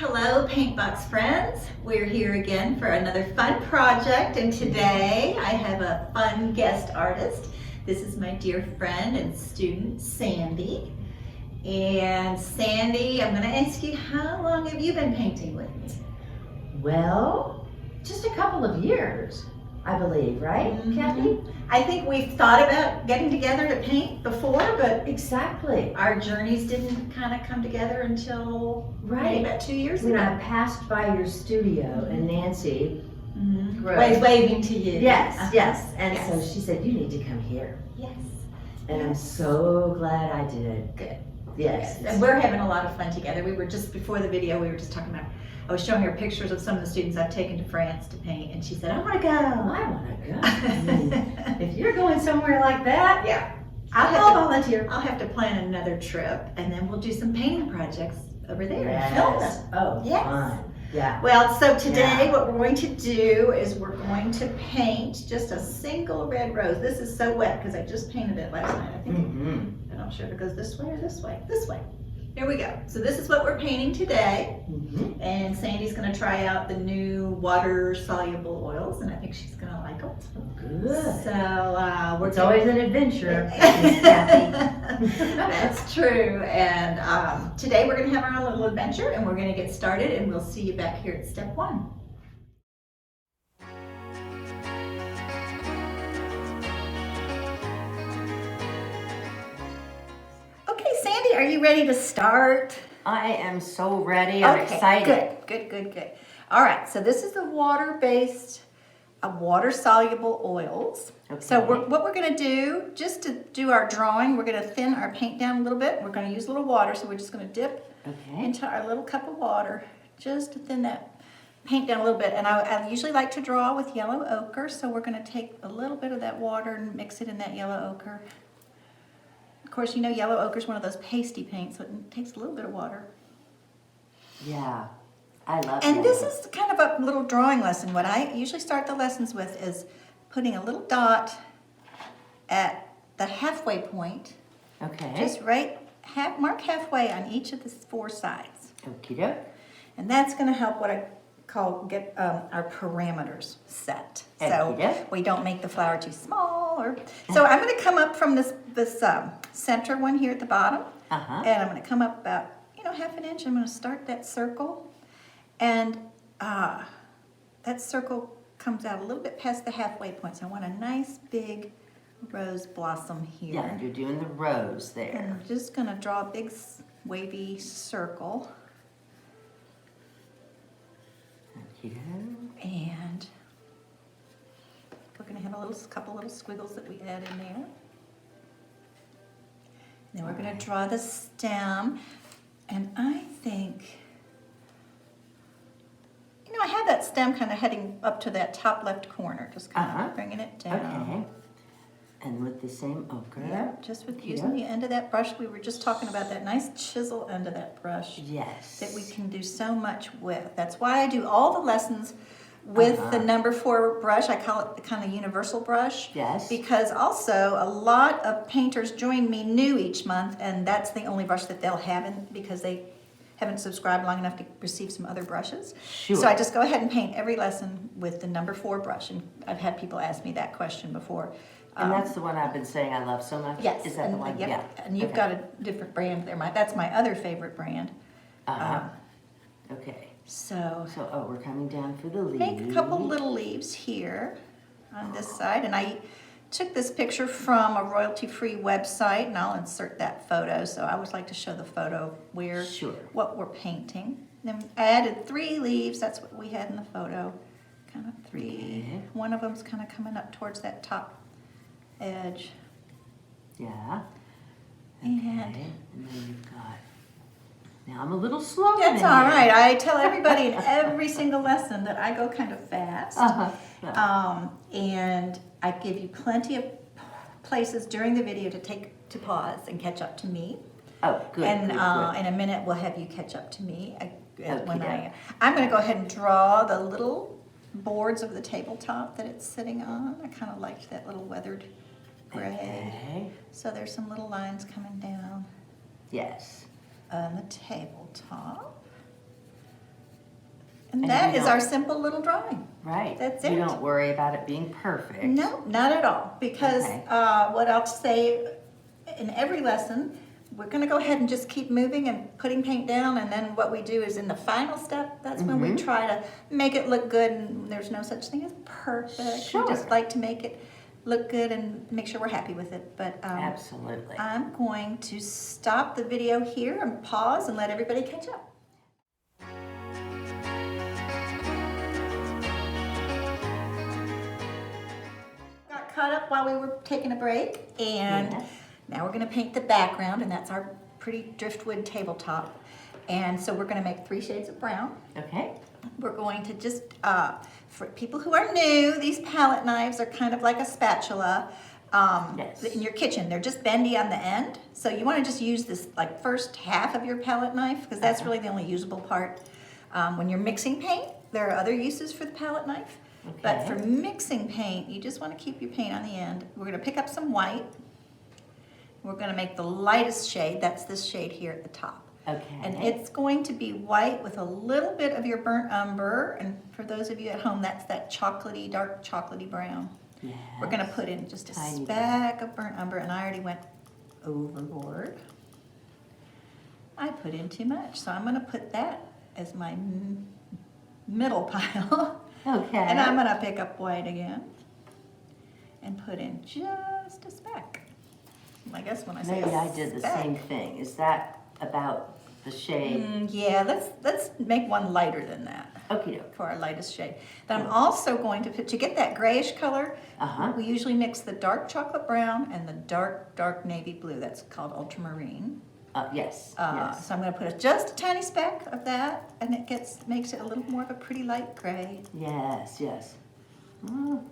Hello Paintbox friends, we're here again for another fun project, and today I have a fun guest artist. This is my dear friend and student Sandy. And Sandy, I'm going to ask you, how long have you been painting with me? Well, just a couple of years, I believe, right, Kathy? I think we've thought about getting together to paint before, but Exactly. our journeys didn't kind of come together until maybe about 2 years When ago. I passed by your studio and Nancy waving to you. Yes. And Yes. so she said, you need to come here. Yes. And I'm so glad I did. Good. Yes. And we're having a lot of fun together. We were just, before the video, we were just talking about, I was showing her pictures of some of the students I've taken to France to paint, and she said, I want to go. I want to go. I mean, if you're going somewhere like that, Yeah. I'll volunteer. I'll have to plan another trip, and then we'll do some painting projects over there and Yes. film them. Oh, Yes. fun. Yeah. Well, so today what we're going to do is we're going to paint just a single red rose. This is so wet because I just painted it last night. I think, I'm not sure if it goes this way or this way. This way. Here we go. So this is what we're painting today. And Sandy's going to try out the new water-soluble oils, and I think she's going to like them. Good. So It's always an adventure, Kathy. That's true. And today we're going to have our own little adventure, and we're going to get started, and we'll see you back here at step one. Okay, Sandy, are you ready to start? I am so ready. I'm excited. Good. All right, so this is the water-based, water-soluble oils. Okay. So what we're going to do, just to do our drawing, we're going to thin our paint down a little bit. We're going to use a little water, so we're just going to dip into our little cup of water just to thin that paint down a little bit. And I usually like to draw with yellow ochre, so we're going to take a little bit of that water and mix it in that yellow ochre. Of course, you know yellow ochre is one of those pasty paints, so it takes a little bit of water. Yeah, I love it. And this is kind of a little drawing lesson. What I usually start the lessons with is putting a little dot at the halfway point. Okay. Just mark halfway on each of the four sides. Okie doke. And that's going to help what I call get our parameters set. So we don't make the flower too small. So I'm going to come up from this center one here at the bottom. And I'm going to come up about half an inch. I'm going to start that circle. And that circle comes out a little bit past the halfway point. So I want a nice big rose blossom here. Yeah, you're doing the rose there. And I'm just going to draw a big wavy circle. And we're going to have a couple little squiggles that we add in there. Then we're going to draw the stem. And I think, I have that stem kind of heading up to that top left corner, just kind of bringing it down. Okay. And with the same ochre. Yeah, just with using the end of that brush. We were just talking about that nice chisel end of that brush. Yes. That we can do so much with. That's why I do all the lessons with the number 4 brush. I call it the kind of universal brush. Yes. Because also a lot of painters join me new each month, and that's the only brush that they'll have because they haven't subscribed long enough to receive some other brushes. Sure. So I just go ahead and paint every lesson with the number 4 brush, and I've had people ask me that question before. And that's the one I've been saying I love so much? Yes. Is that the one? Yep. Yeah. And you've got a different brand there. That's my other favorite brand. Okay. So we're coming down for the leaves. Make a couple little leaves here on this side. And I took this picture from a royalty-free website, and I'll insert that photo. So I always like to show the photo what we're painting. Then I added 3 leaves. That's what we had in the photo. Kind of 3. Okay. One of them's kind of coming up towards that top edge. Yeah. And then you've got. Now I'm a little slow. That's all right. I tell everybody in every single lesson that I go kind of fast. And I give you plenty of places during the video to pause and catch up to me. Oh, good. And good. In a minute we'll have you catch up to me. I'm going to go ahead and draw the little boards of the tabletop that it's sitting on. I kind of liked that little weathered gray. Okay. So there's some little lines coming down Yes. on the tabletop. And that is our simple little drawing. Right. That's it. You don't worry about it being perfect. No, not at all. Because what I'll say in every lesson, we're going to go ahead and just keep moving and putting paint down. And then what we do is in the final step, that's when we try to make it look good. And there's no such thing as perfect. Sure. We just like to make it look good and make sure we're happy with it. But Absolutely. I'm going to stop the video here and pause and let everybody catch up. Got caught up while we were taking a break, and now we're going to paint the background, and that's our pretty driftwood tabletop. And so we're going to make 3 shades of brown. Okay. We're going to just, for people who are new, these palette knives are kind of like a spatula in your kitchen. They're just bendy on the end. So you want to just use this like first half of your palette knife, because that's really the only usable part. When you're mixing paint, there are other uses for the palette knife. Okay. But for mixing paint, you just want to keep your paint on the end. We're going to pick up some white. We're going to make the lightest shade. That's this shade here at the top. Okay. And it's going to be white with a little bit of your burnt umber. And for those of you at home, that's that chocolatey, dark chocolatey brown. Yes. We're going to put in just a Tiny speck of burnt umber, and I already went overboard. I put in too much, so I'm going to put that as my middle pile. Okay. And I'm going to pick up white again and put in just a speck. I guess when I say Maybe I did the same thing. Is that about the shade? Yeah, let's make one lighter than that. Okay. For our lightest shade. Then I'm also going to put, to get that grayish color, we usually mix the dark chocolate brown and the dark navy blue. That's called ultramarine. Yes. Yes. So I'm going to put just a tiny speck of that, and it makes it a little more of a pretty light gray. Yes, yes. You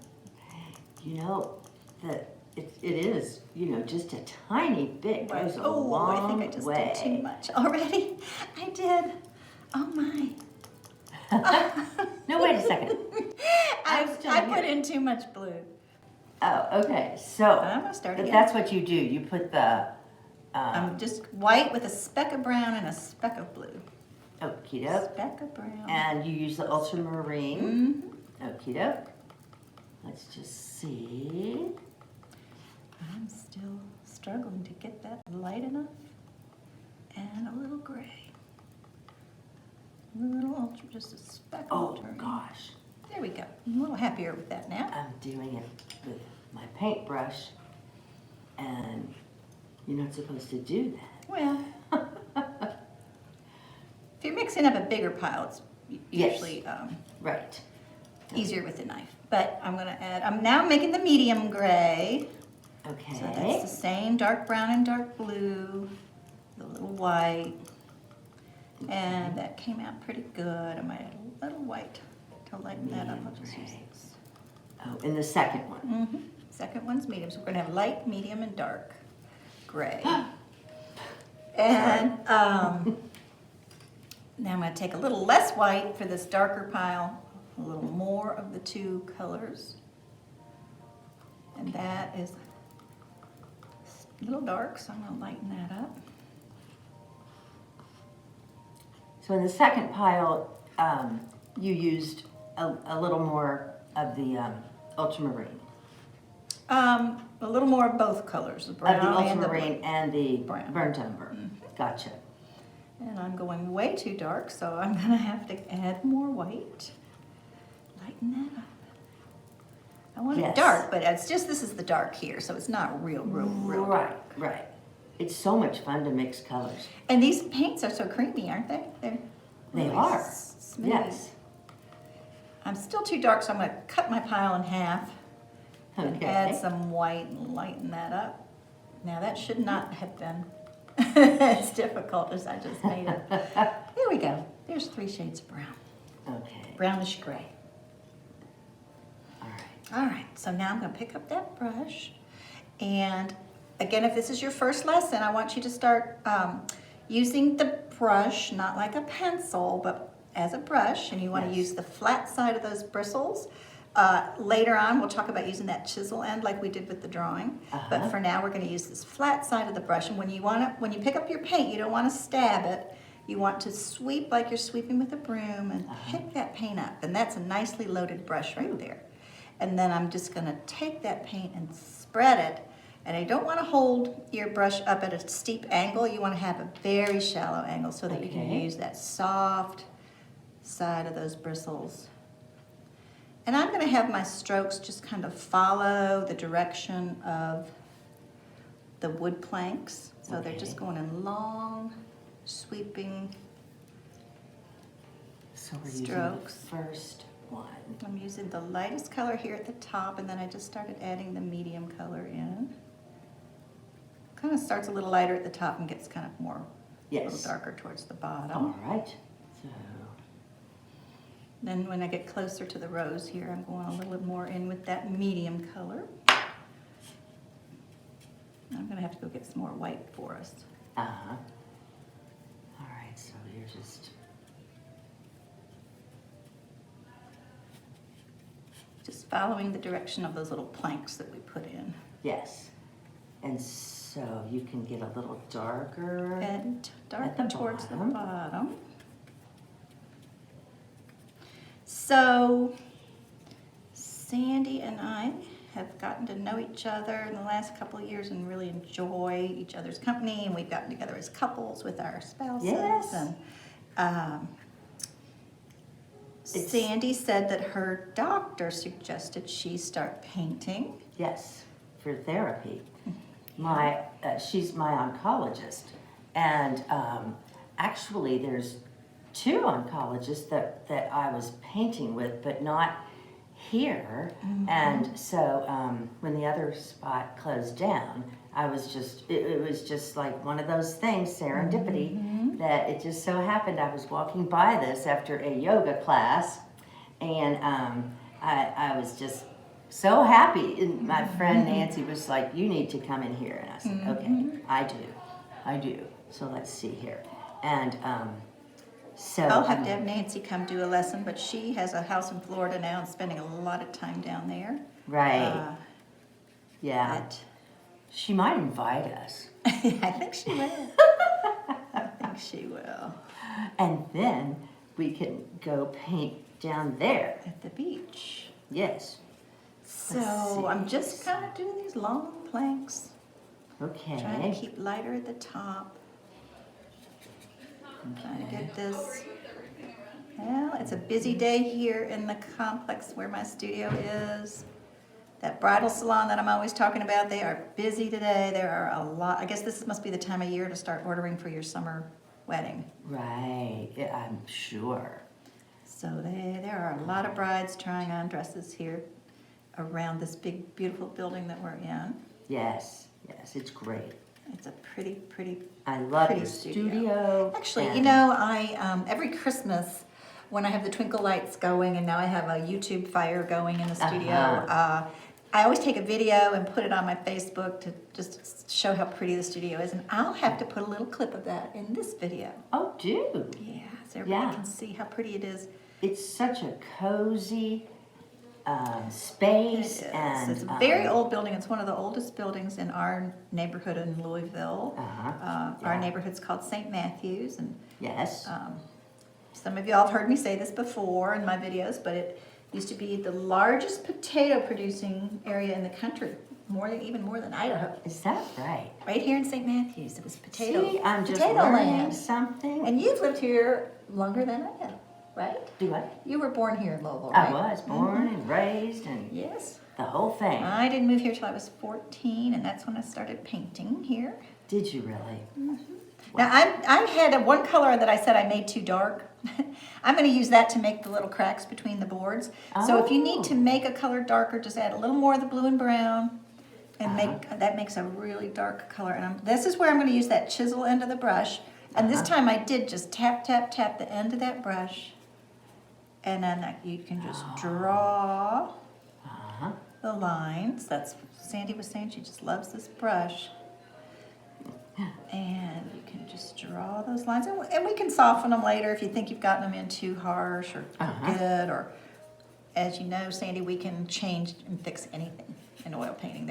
know, that it is, you know, just a tiny bit goes a long way. I think I just did too much already. I did. Oh my. No, wait a second. I put in too much blue. Oh, okay. So I'm going to start again. That's what you do. You put the... just white with a speck of brown and a speck of blue. Okie doke. Speck of brown. And you use the ultramarine. Okie doke. Let's just see. I'm still struggling to get that light enough and a little gray. Just a speck of ultramarine. Oh gosh. There we go. I'm a little happier with that now. I'm doing it with my paintbrush, and you're not supposed to do that. Well, if you're mixing up a bigger pile, it's usually right. Easier with the knife. But I'm going to add, I'm now making the medium gray. Okay. So that's the same dark brown and dark blue, the little white. And that came out pretty good. I might add a little white to lighten that up. I'll just use this. Oh, and the second one. Second one's medium. So we're going to have light, medium, and dark gray. And now I'm going to take a little less white for this darker pile, a little more of the 2 colors. And that is a little dark, so I'm going to lighten that up. So in the second pile, you used a little more of the ultramarine. A little more of both colors, the brown of the ultramarine and the brown. burnt umber. Gotcha. And I'm going way too dark, so I'm going to have to add more white. Lighten that up. I want it dark, but it's just, this is the dark here, so it's not real dark. Right. It's so much fun to mix colors. And these paints are so creamy, aren't they? They really are. Smooth. Yes. I'm still too dark, so I'm going to cut my pile in half and add some white and lighten that up. Now that should not have been as difficult as I just made it. There we go. There's 3 shades of brown. Okay. Brownish gray. All right. All right, so now I'm going to pick up that brush, and again, if this is your first lesson, I want you to start using the brush, not like a pencil, but as a brush, and you want to use the flat side of those bristles. Later on, we'll talk about using that chisel end like we did with the drawing, but for now, we're going to use this flat side of the brush, and when you pick up your paint, you don't want to stab it. You want to sweep like you're sweeping with a broom and pick that paint up. And that's a nicely loaded brush right there. And then I'm just gonna take that paint and spread it. And I don't wanna hold your brush up at a steep angle. You wanna have a very shallow angle so that you can use that soft side of those bristles. And I'm gonna have my strokes just kind of follow the direction of the wood planks. So they're just going in long, sweeping strokes. Using the first one. I'm using the lightest color here at the top, and then I just started adding the medium color in. Kind of starts a little lighter at the top and gets kind of more, a little darker towards the bottom. All right. So. Then when I get closer to the rose here, I'm going a little more in with that medium color. I'm gonna have to go get some more white for us. Uh-huh. All right, so you're just following the direction of those little planks that we put in. Yes. And so you can get a little darker. And darker towards the bottom. So Sandy and I have gotten to know each other in the last couple of years and really enjoy each other's company, and we've gotten together as couples with our spouses. Yes. And Sandy said that her doctor suggested she start painting. Yes, for therapy. She's my oncologist, and actually there's 2 oncologists that I was painting with, but not here. And so when the other spot closed down, it was just like one of those things, serendipity, that it just so happened I was walking by this after a yoga class, and I was just so happy. And my friend Nancy was like, "You need to come in here." And I said, "Okay, I do. So let's see here." And so I'll have to have Nancy come do a lesson, but she has a house in Florida now and spending a lot of time down there. Right. Yeah. She might invite us. I think she will. I think she will. And then we can go paint down there. At the beach. Yes. So I'm just kind of doing these long planks. Okay. Trying to keep lighter at the top. Trying to get this. Well, it's a busy day here in the complex where my studio is. That bridal salon that I'm always talking about, they are busy today. There are a lot. I guess this must be the time of year to start ordering for your summer wedding. Right, yeah, I'm sure. So there are a lot of brides trying on dresses here around this big, beautiful building that we're in. Yes, it's great. It's a pretty I love pretty the studio. Actually, you know, I every Christmas when I have the twinkle lights going, and now I have a YouTube fire going in the studio, I always take a video and put it on my Facebook to just show how pretty the studio is, and I'll have to put a little clip of that in this video. Oh, do? Yeah, so everybody can see how pretty it is. It's such a cozy space. And it's a very old building. It's one of the oldest buildings in our neighborhood in Louisville. Our neighborhood's called St. Matthews, and yes. Some of y'all have heard me say this before in my videos, but it used to be the largest potato producing area in the country, even more than Idaho. Is that right? Right here in St. Matthews, it was potato. See, I'm just potato learning land. something. And you've lived here longer than I have, right? Do what? You were born here in Louisville, right? I was born and raised and yes, the whole thing. I didn't move here till I was 14, and that's when I started painting here. Did you really? Now, I had one color that I said I made too dark. I'm going to use that to make the little cracks between the boards. So if you need to make a color darker, just add a little more of the blue and brown, and that makes a really dark color. And this is where I'm going to use that chisel end of the brush. And this time I did just tap, tap, tap the end of that brush, and then you can just draw the lines. That's Sandy was saying she just loves this brush. And you can just draw those lines, and we can soften them later if you think you've gotten them in too harsh or good, or as you know, Sandy, we can change and fix anything in oil painting.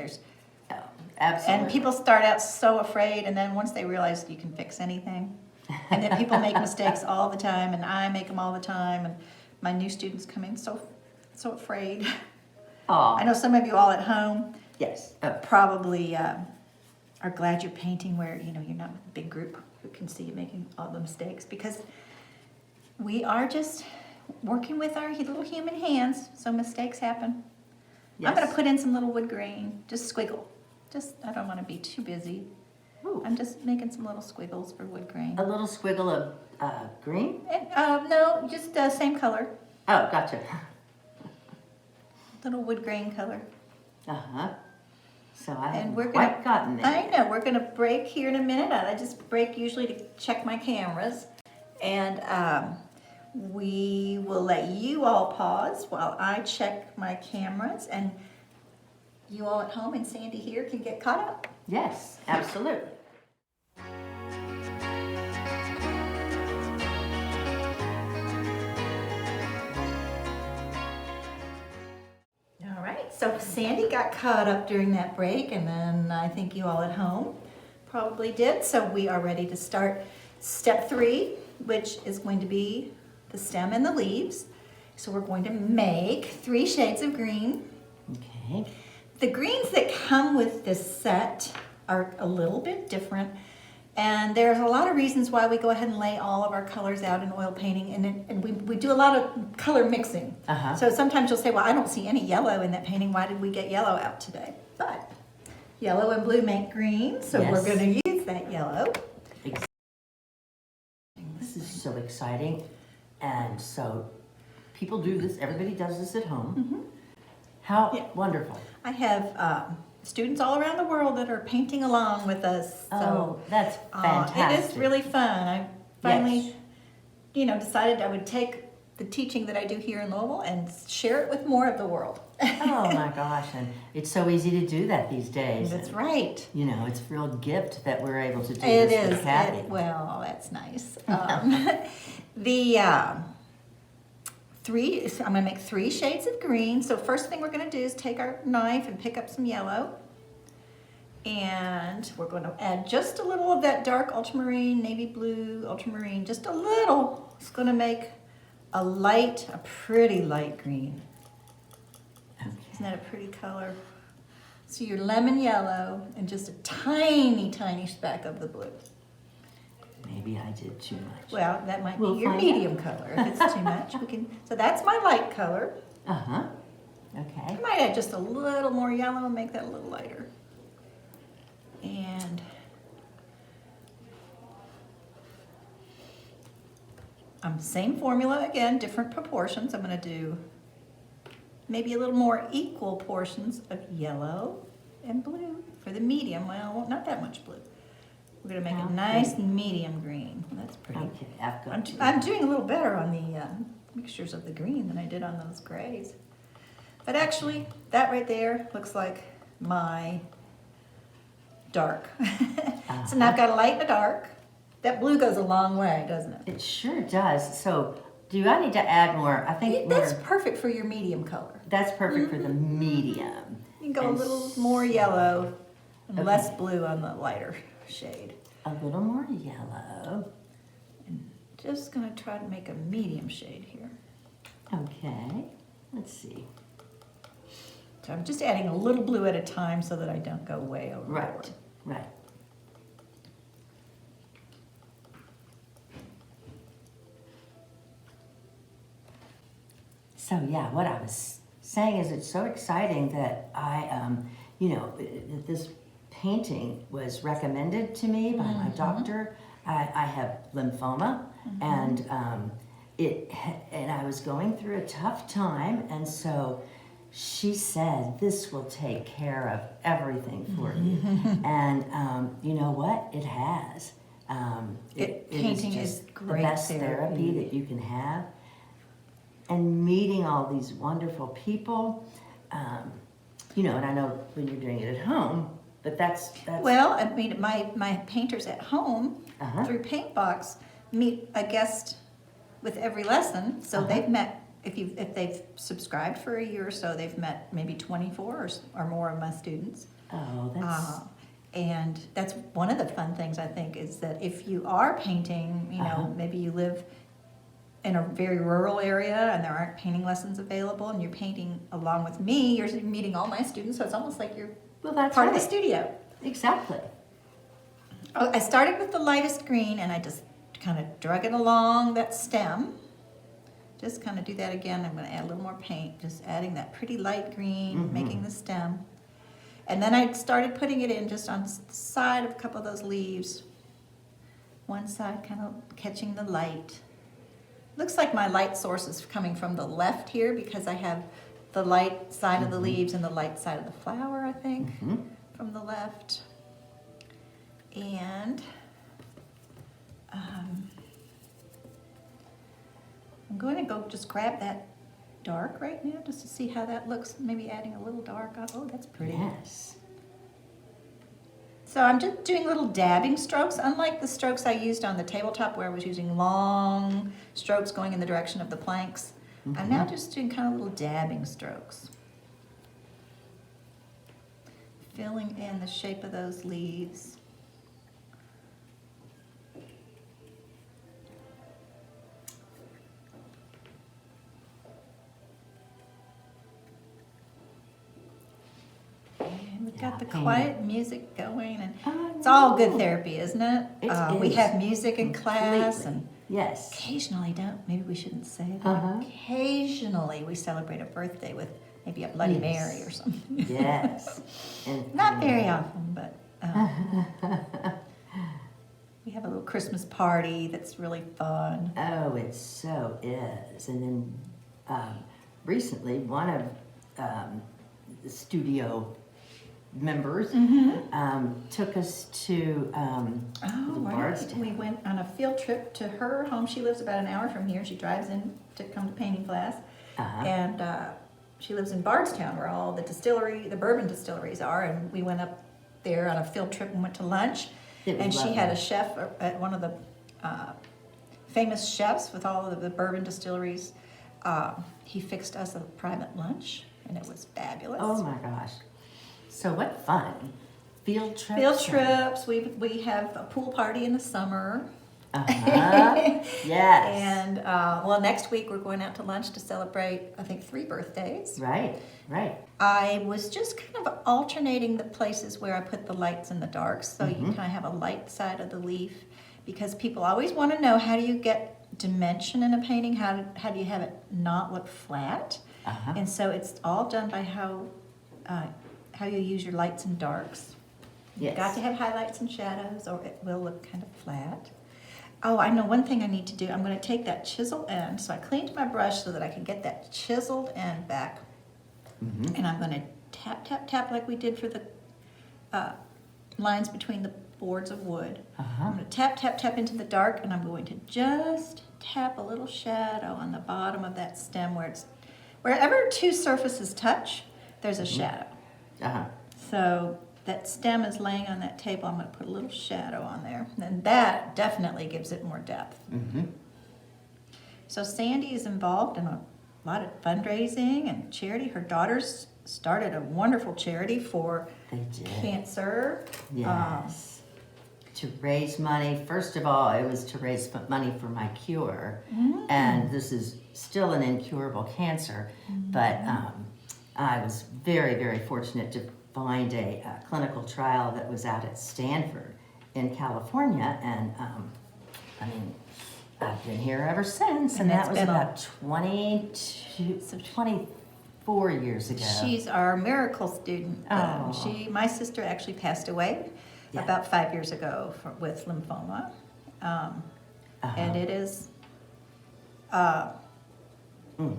Absolutely. And people start out so afraid, and then once they realize you can fix anything, and that people make mistakes all the time, and I make them all the time, and my new students come in so afraid. I know some of you all at home Yes. probably are glad you're painting where, you know, you're not with a big group who can see you making all the mistakes, because we are just working with our little human hands, so mistakes happen. Yes. I'm going to put in some little wood grain, just squiggle. I don't want to be too busy. Ooh. I'm just making some little squiggles for wood grain. A little squiggle of green? And, no, just same color, Oh, gotcha. little wood grain color. Uh-huh. So I And haven't we're quite gotten there. I know, we're gonna break here in a minute. I just break usually to check my cameras. And we will let you all pause while I check my cameras, and you all at home and Sandy here can get caught up. Yes, absolutely. All right, so Sandy got caught up during that break, and then I think you all at home probably did. So we are ready to start step 3, which is going to be the stem and the leaves. So we're going to make 3 shades of green. Okay. The greens that come with this set are a little bit different, and there's a lot of reasons why we go ahead and lay all of our colors out in oil painting, and we do a lot of color mixing. Uh-huh. So sometimes you'll say, well, I don't see any yellow in that painting. Why did we get yellow out today? But yellow and blue make green, so Yes. we're going to use that yellow. This is so exciting. And so people do this, everybody does this at home. Mm-hmm. How Yeah. wonderful. I have students all around the world that are painting along with us. So Oh, that's fantastic. it is really fun. I finally, decided I would take the teaching that I do here in Louisville and share it with more of the world. Oh my gosh, and it's so easy to do that these days. That's And, right. you know, it's a real gift that we're able to do It this is. with Kathy. Well, that's nice. I'm going to make 3 shades of green. So first thing we're going to do is take our knife and pick up some yellow. And we're going to add just a little of that dark ultramarine, navy blue, ultramarine, just a little. It's going to make a pretty light green. Isn't that a pretty color? So your lemon yellow and just a tiny, tiny speck of the blue. Maybe I did too much. Well, that might We'll be your find medium color. If it's too much, so that's my light color. Uh-huh. I Okay. might add just a little more yellow and make that a little lighter. And same formula again, different proportions. I'm going to do maybe a little more equal portions of yellow and blue for the medium. Well, not that much blue. We're going to make a nice medium green. That's pretty. Okay, I've got I'm doing a little better on the mixtures of the green than I did on those grays. But actually, that right there looks like my dark. So now I've got a light and a dark. That blue goes a long way, doesn't it? It sure does. So, do I need to add more? I think That's perfect for your medium color. that's perfect for the medium. You can go a And little more yellow and Okay. less blue on the lighter shade. A little more yellow. Just gonna try to make a medium shade here. Okay. Let's see. So I'm just adding a little blue at a time so that I don't go way overboard. Right. Right. So yeah, what I was saying is it's so exciting that that this painting was recommended to me by my doctor. I have lymphoma, and I was going through a tough time, and so she said, "This will take care of everything for you." And you know what? It has. Painting is just great the best therapy that you can have. And meeting all these wonderful people, and I know when you're doing it at home, but that's Well, I mean, my painters at home Uh-huh. through Paintbox meet a guest with every lesson. So Uh-huh. they've met, if they've subscribed for a year or so, they've met maybe 24 or more of my students. oh, that's And that's one of the fun things, I think, is that if you are painting, you know, maybe you live in a very rural area and there aren't painting lessons available and you're painting along with me, you're meeting all my students, so it's almost like you're part of the studio. Exactly. Oh, I started with the lightest green and I just kind of drug it along that stem. Just kind of do that again. I'm going to add a little more paint, just adding that pretty light green, making the stem. And then I started putting it in just on the side of a couple of those leaves. One side kind of catching the light. Looks like my light source is coming from the left here because I have the light side of the leaves and the light side of the flower, I think, from the left. And I'm going to go just grab that dark right now just to see how that looks, maybe adding a little dark on. Oh, that's pretty. Yes. So I'm just doing little dabbing strokes, unlike the strokes I used on the tabletop where I was using long strokes going in the direction of the planks. I'm now just doing kind of little dabbing strokes. Filling in the shape of those leaves. We've got the quiet music going, and it's all good therapy, isn't it? We have music in class, and yes, occasionally maybe we shouldn't say that. Occasionally we celebrate a birthday with maybe a Bloody Mary or something. Yes. Not very often, but we have a little Christmas party that's really fun. Oh, it so is. And then recently, one of the studio members took us to Bardstown. We went on a field trip to her home. She lives about an hour from here. She drives in to come to painting class. And she lives in Bardstown, where all the bourbon distilleries are. And we went up there on a field trip and went to lunch. And she had a chef at one of the famous chefs with all of the bourbon distilleries. He fixed us a private lunch, and it was fabulous. Oh my gosh. So what fun. Field trips. Field trips. We have a pool party in the summer. Yes. And next week we're going out to lunch to celebrate, I think, 3 birthdays. Right. I was just kind of alternating the places where I put the lights and the darks, so you kind of have a light side of the leaf, because people always want to know, how do you get dimension in a painting? How do you have it not look flat? And so it's all done by how you use your lights and darks. Yes. You've got to have highlights and shadows, or it will look kind of flat. Oh, I know one thing I need to do. I'm going to take that chisel end. So I cleaned my brush so that I can get that chiseled end back. And I'm going to tap, tap, tap like we did for the lines between the boards of wood. I'm going to tap, tap, tap into the dark, and I'm going to just tap a little shadow on the bottom of that stem wherever 2 surfaces touch, there's a shadow. So that stem is laying on that table. I'm going to put a little shadow on there. And that definitely gives it more depth. So Sandy is involved in a lot of fundraising and charity. Her daughters started a wonderful charity for cancer. Yes. To raise money. First of all, it was to raise money for my cure. And this is still an incurable cancer. But I was very, very fortunate to find a clinical trial that was out at Stanford in California. And I've been here ever since, and that was about 24 years ago. She's our miracle student. My sister actually passed away about 5 years ago with lymphoma, and it is a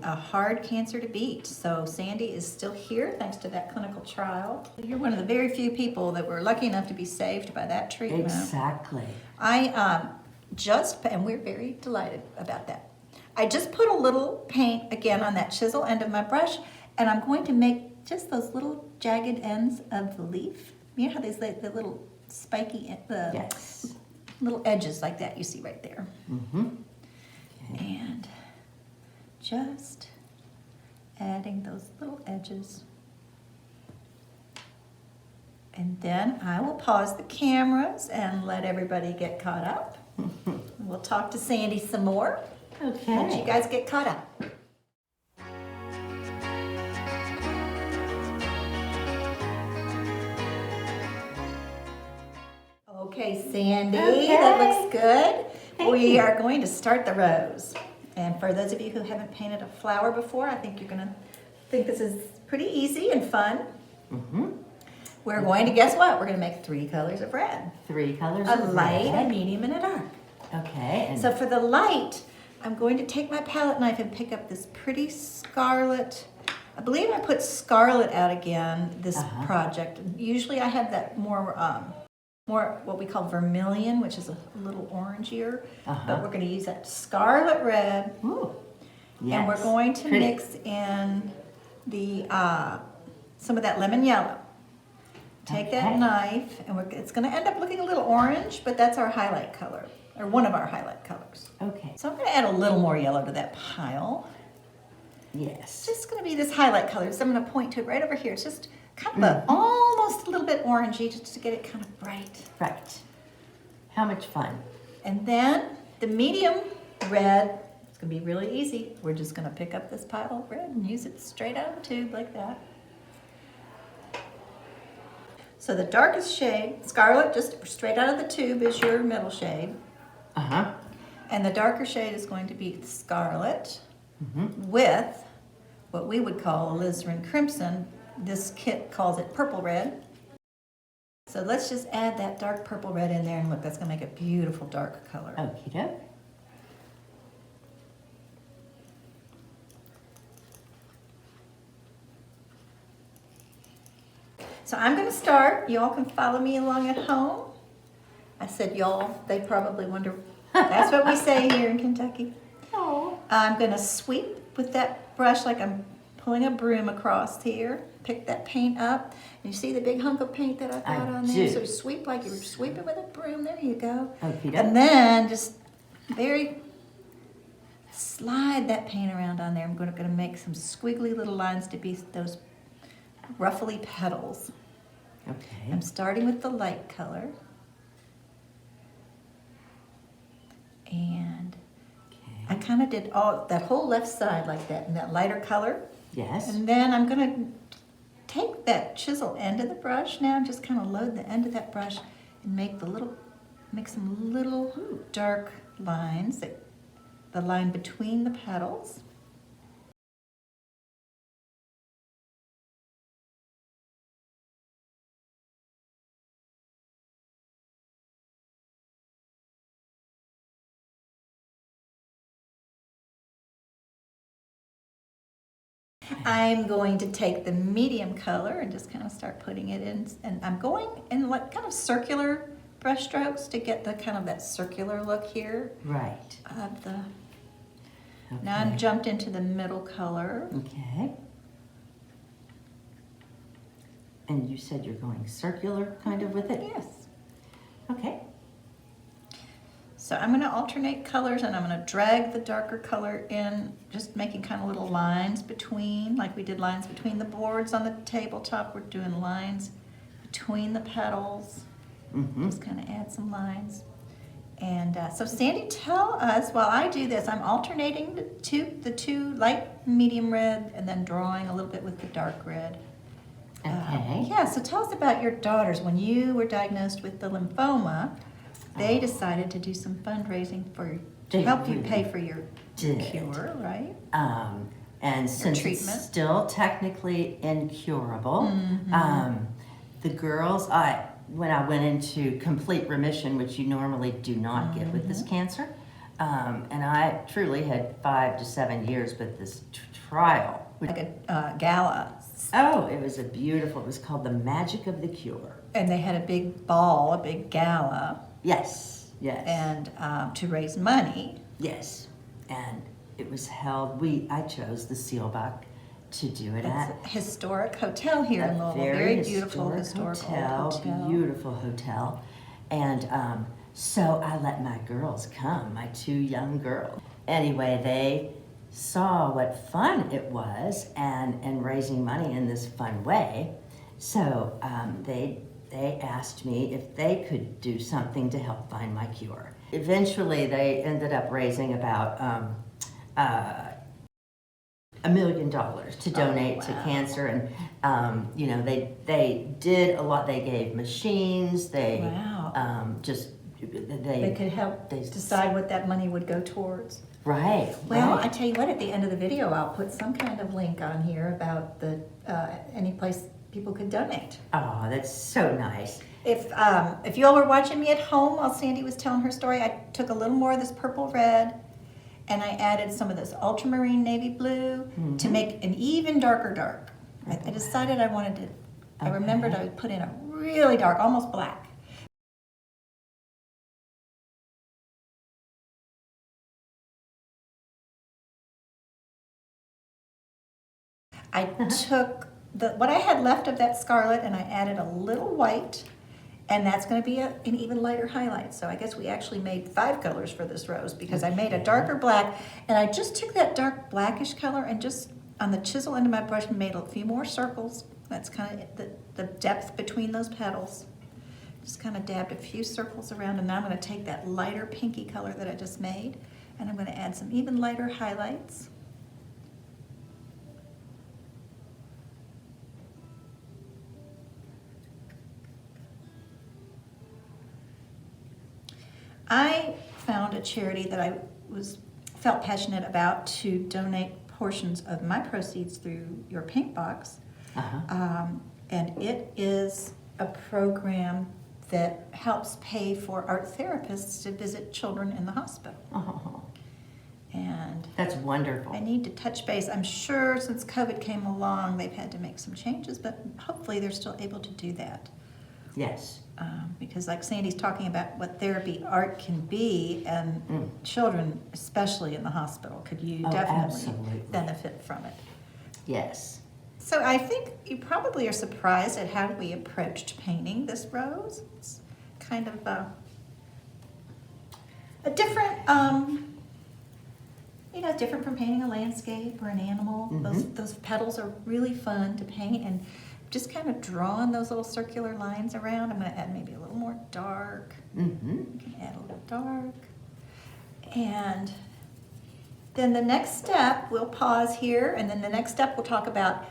hard cancer to beat. So Sandy is still here thanks to that clinical trial. You're one of the very few people that were lucky enough to be saved by that treatment. Exactly. And we're very delighted about that. I just put a little paint again on that chisel end of my brush, and I'm going to make just those little jagged ends of the leaf. You know how there's the little spiky, little edges like that you see right there. And just adding those little edges. And then I will pause the cameras and let everybody get caught up. We'll talk to Sandy some more. Okay. Let you guys get caught up. Okay, Sandy, that looks good. We are going to start the rose. And for those of you who haven't painted a flower before, I think you're gonna think this is pretty easy and fun. We're going to, guess what? We're gonna make 3 colors of red. 3 colors A of light, red. a medium, and a dark. Okay. And So for the light, I'm going to take my palette knife and pick up this pretty scarlet. I believe I put scarlet out again this project. Usually I have that more what we call vermilion, which is a little orangier. But we're going to use that scarlet red. Ooh. Yes. And we're going to mix in the some of that lemon yellow. Take that knife, and it's going to end up looking a little orange, but that's our highlight color, or one of our highlight colors. Okay. So I'm going to add a little more yellow to that pile. Yes. It's just going to be this highlight color. So I'm going to point to it right over here. It's just kind of almost a little bit orangey, just to get it kind of bright. Right. How much fun. And then the medium red, it's going to be really easy. We're just going to pick up this pile of red and use it straight out of the tube like that. So the darkest shade, scarlet, just straight out of the tube, is your middle shade. And the darker shade is going to be scarlet with what we would call alizarin crimson. This kit calls it purple red. So let's just add that dark purple red in there, and look, that's going to make a beautiful dark color. Okie doke. So I'm going to start. Y'all can follow me along at home. I said y'all. They probably wonder. That's what we say here in Kentucky. Oh. I'm going to sweep with that brush like I'm pulling a broom across here. Pick that paint up. And you see the big hunk of paint that I got on there? So sweep like you're sweeping with a broom. There you go. Okie doke. And then just slide that paint around on there. I'm going to make some squiggly little lines to be those ruffly petals. Okay. I'm starting with the light color. And I kind of did that whole left side like that in that lighter color. Yes. And then I'm going to take that chisel end of the brush now and just kind of load the end of that brush and make some little dark lines, the line between the petals. I'm going to take the medium color and just kind of start putting it in, and I'm going in like kind of circular brush strokes to get the kind of that circular look here. Right. Of the. Okay. Now I'm jumped into the middle color. Okay. And you said you're going circular kind of with it? Yes. Okay. So I'm going to alternate colors, and I'm going to drag the darker color in, just making kind of little lines between, like we did lines between the boards on the tabletop. We're doing lines between the petals. Just kind of add some lines. And so Sandy, tell us, while I do this, I'm alternating the two light medium red and then drawing a little bit with the dark red. Okay. Yeah, so tell us about your daughters. When you were diagnosed with the lymphoma, they decided to do some fundraising to help you pay for your cure, right? And since treatment. it's still technically incurable, the girls, when I went into complete remission, which you normally do not get with this cancer, and I truly had 5 to 7 years with this trial. Like a gala. Oh, it was it was called The Magic of the Cure. And they had a big ball, a big gala. Yes, yes. And to raise money. Yes, and it was held, I chose the Seelbach to do it at. It's a historic hotel here in Louisville. Very beautiful historical hotel. Beautiful hotel. And so I let my girls come, my 2 young girls. Anyway, they saw what fun it was and raising money in this fun way. So they they asked me if they could do something to help find my cure. Eventually, they ended up raising about $1 million to donate to cancer, and you know, they did a lot. They gave machines. They they could help decide what that money would go towards. Right. Well, right. I tell you what, at the end of the video, I'll put some kind of link on here about the any place people could donate. Oh, that's so nice. If you all were watching me at home while Sandy was telling her story, I took a little more of this purple red, and I added some of this ultramarine navy blue to make an even darker dark. I decided I wanted to. I remembered I would put in a really dark, almost black. I took what I had left of that scarlet and I added a little white, and that's going to be an even lighter highlight. So I guess we actually made 5 colors for this rose, because I made a darker black, and I just took that dark blackish color and just on the chisel end of my brush made a few more circles. That's kind of the depth between those petals. Just kind of dabbed a few circles around, and now I'm going to take that lighter pinky color that I just made, and I'm going to add some even lighter highlights. I found a charity that I felt passionate about to donate portions of my proceeds through your paint box. And it is a program that helps pay for art therapists to visit children in the hospital. And that's wonderful. I need to touch base. I'm sure since COVID came along, they've had to make some changes, but hopefully they're still able to do that. Yes. Because like Sandy's talking about what therapy art can be, and children, especially in the hospital, could definitely benefit from it. Yes. So I think you probably are surprised at how we approached painting this rose. It's kind of a different, different from painting a landscape or an animal. Those petals are really fun to paint, and just kind of drawing those little circular lines around. I'm going to add maybe a little more dark. You can add a little dark. And then the next step, we'll pause here, and then the next step we'll talk about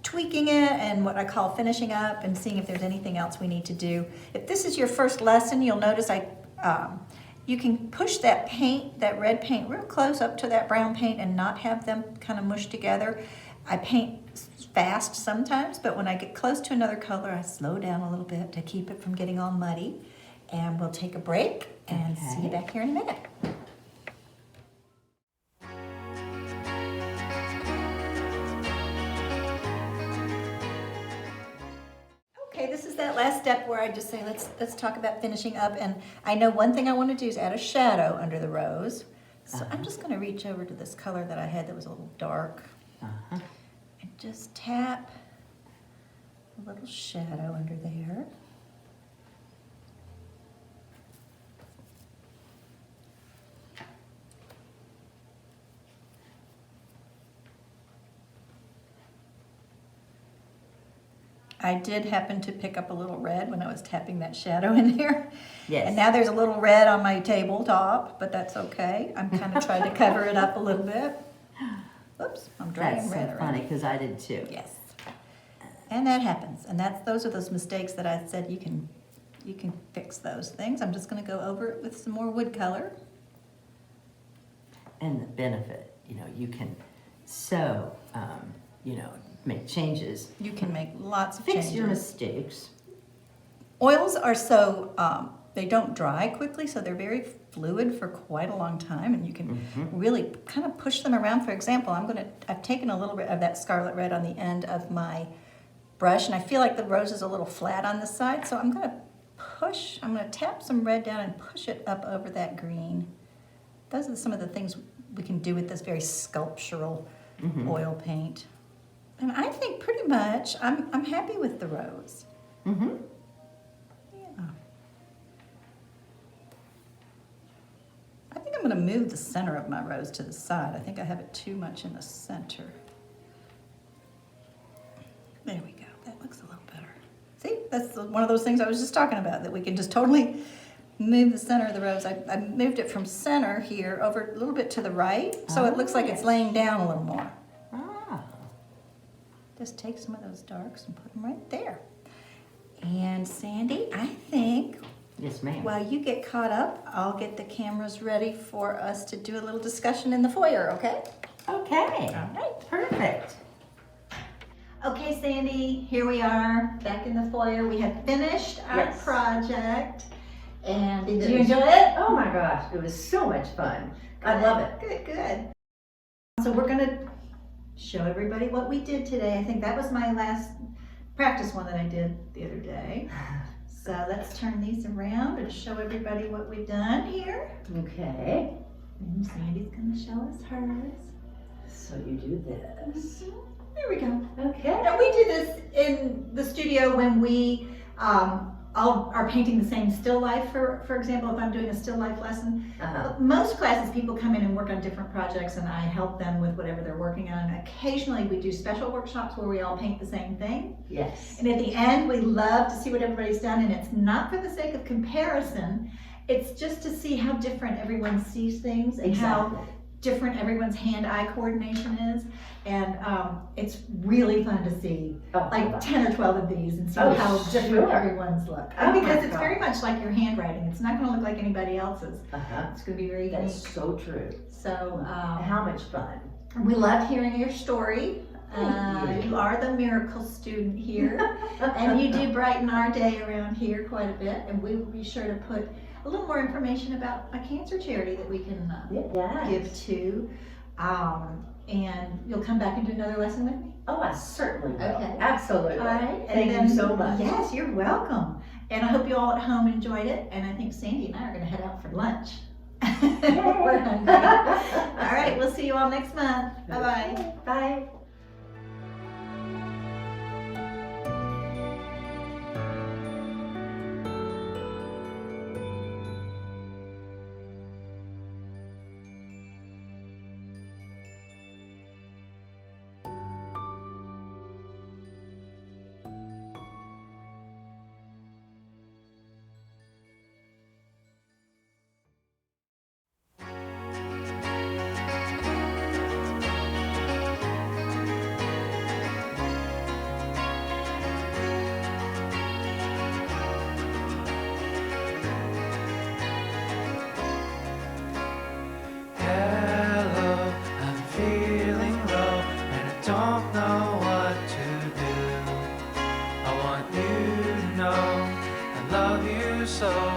tweaking it and what I call finishing up and seeing if there's anything else we need to do. If this is your first lesson, you'll notice you can push that paint, that red paint, real close up to that brown paint and not have them kind of mush together. I paint fast sometimes, but when I get close to another color, I slow down a little bit to keep it from getting all muddy. And we'll take a break and see you back here in a minute. Okay, this is that last step where I just say, let's talk about finishing up. And I know one thing I want to do is add a shadow under the rose. So I'm just going to reach over to this color that I had that was a little dark. And just tap a little shadow under there. I did happen to pick up a little red when I was tapping that shadow in there. Yes. And now there's a little red on my tabletop, but that's okay. I'm kind of trying to cover it up a little bit. Oops, I'm dragging red around. That's so funny, because I did too. Yes. And that happens. And those are those mistakes that I said you can fix those things. I'm just going to go over it with some more wood color. And the benefit, you can make changes. You can make lots of Fix changes. your mistakes. Oils are so, they don't dry quickly, so they're very fluid for quite a long time, and you can really kind of push them around. For example, I've taken a little bit of that scarlet red on the end of my brush, and I feel like the rose is a little flat on the side, so I'm going to tap some red down and push it up over that green. Those are some of the things we can do with this very sculptural oil paint. And I think pretty much I'm happy with the rose. Yeah. I think I'm going to move the center of my rose to the side. I think I have it too much in the center. There we go. That looks a little better. See, that's one of those things I was just talking about, that we can just totally move the center of the rose. I moved it from center here over a little bit to the right, so it looks like it's laying down a little more. Ah. Just take some of those darks and put them right there. And Sandy, I think Yes, ma'am. while you get caught up, I'll get the cameras ready for us to do a little discussion in the foyer, okay? Okay. All right. Perfect. Okay, Sandy, here we are back in the foyer. We have finished our Yes. project. And did you enjoy it? Oh my gosh, it was so much fun. I love it. Good, good. So we're gonna show everybody what we did today. I think that was my last practice one that I did the other day. So let's turn these around and show everybody what we've done here. Okay. And Sandy's gonna show us hers. So you do this. There we go. Okay. Now we do this in the studio when we all are painting the same still life, for example, if I'm doing a still life lesson. Most classes, people come in and work on different projects and I help them with whatever they're working on. Occasionally we do special workshops where we all paint the same thing. Yes. And at the end, we love to see what everybody's done, and it's not for the sake of comparison, it's just to see how different everyone sees things and Exactly. how different everyone's hand-eye coordination is. And it's really fun to see like 10 or 12 of these and see how different everyone's look. And because it's very much like your handwriting. It's not going to look like anybody else's. It's going to be very unique. That's so true. So How much fun. we love hearing your story. Thank you. You are the miracle student here, and you do brighten our day around here quite a bit. And we will be sure to put a little more information about a cancer charity that we can give to. And you'll come back and do another lesson with me? Oh, I certainly will. Okay. Absolutely. All right. Thank you so much. Yes, you're welcome. And I hope you all at home enjoyed it. And I think Sandy and I are going to head out for lunch. We're hungry. All right, we'll see you all next month. Bye-bye. Bye. Don't know what to do. I want you to know I love you so.